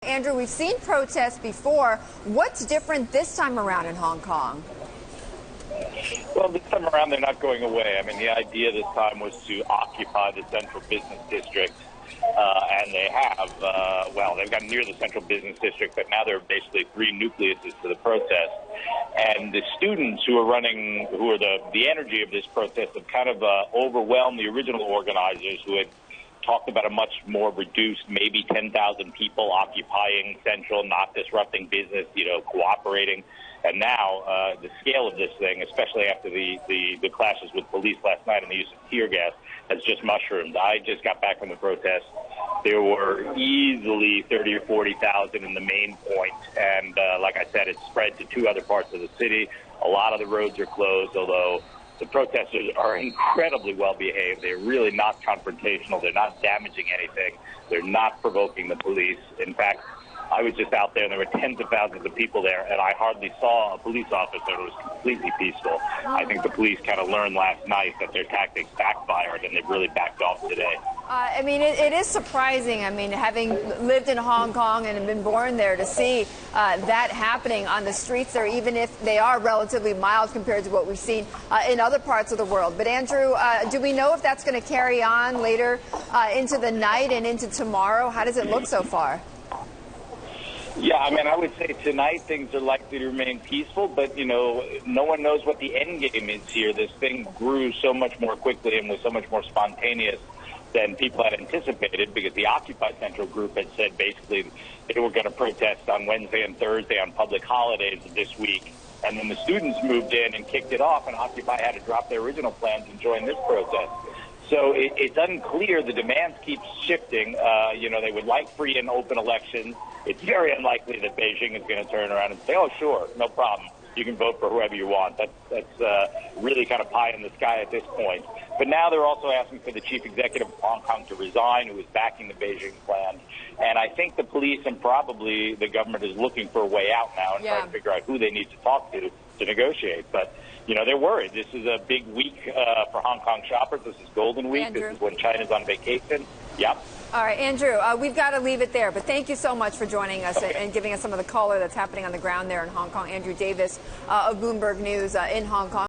Andrew, we've seen protests before. What's different this time around in Hong Kong? Well, this time around, they're not going away. I mean, the idea this time was to occupy the central business district, and they have. They've gotten near the central business district, but now there are basically three nucleuses to the protest. And the students who are the energy of this protest have kind of overwhelmed the original organizers who had talked about a much more reduced, maybe 10,000 people occupying Central, not disrupting business, cooperating. And now the scale of this thing, especially after the clashes with police last night and the use of tear gas, has just mushroomed. I just got back from the protest. There were easily 30 or 40,000 in the main point. And like I said, it's spread to two other parts of the city. A lot of the roads are closed, although the protesters are incredibly well behaved. They're really not confrontational. They're not damaging anything. They're not provoking the police. In fact, I was just out there, and there were tens of thousands of people there, and I hardly saw a police officer. It was completely peaceful. I think the police kind of learned last night that their tactics backfired, and they've really backed off today. It is surprising. Having lived in Hong Kong and been born there, to see that happening on the streets there, even if they are relatively mild compared to what we've seen in other parts of the world. But Andrew, do we know if that's going to carry on later into the night and into tomorrow? How does it look so far? Yeah, I would say tonight things are likely to remain peaceful, but, no one knows what the end game is here. This thing grew so much more quickly and was so much more spontaneous than people had anticipated, because the Occupy Central group had said basically they were going to protest on Wednesday and Thursday on public holidays this week. And then the students moved in and kicked it off, and Occupy had to drop their original plans and join this protest. So it's unclear. The demands keep shifting. They would like free and open elections. It's very unlikely that Beijing is going to turn around and say, oh, sure, no problem. You can vote for whoever you want. That's really kind of pie in the sky at this point. But now they're also asking for the chief executive of Hong Kong to resign, who is backing the Beijing plan. And I think the police and probably the government is looking for a way out now and trying to figure out who they need to talk to negotiate. But, they're worried. This is a big week for Hong Kong shoppers. This is Golden Week. Andrew. This is when China's on vacation. Yep. All right, Andrew, we've got to leave it there. But thank you so much for joining us and giving us some of the color that's happening on the ground there in Hong Kong. Andrew Davis of Bloomberg News in Hong Kong.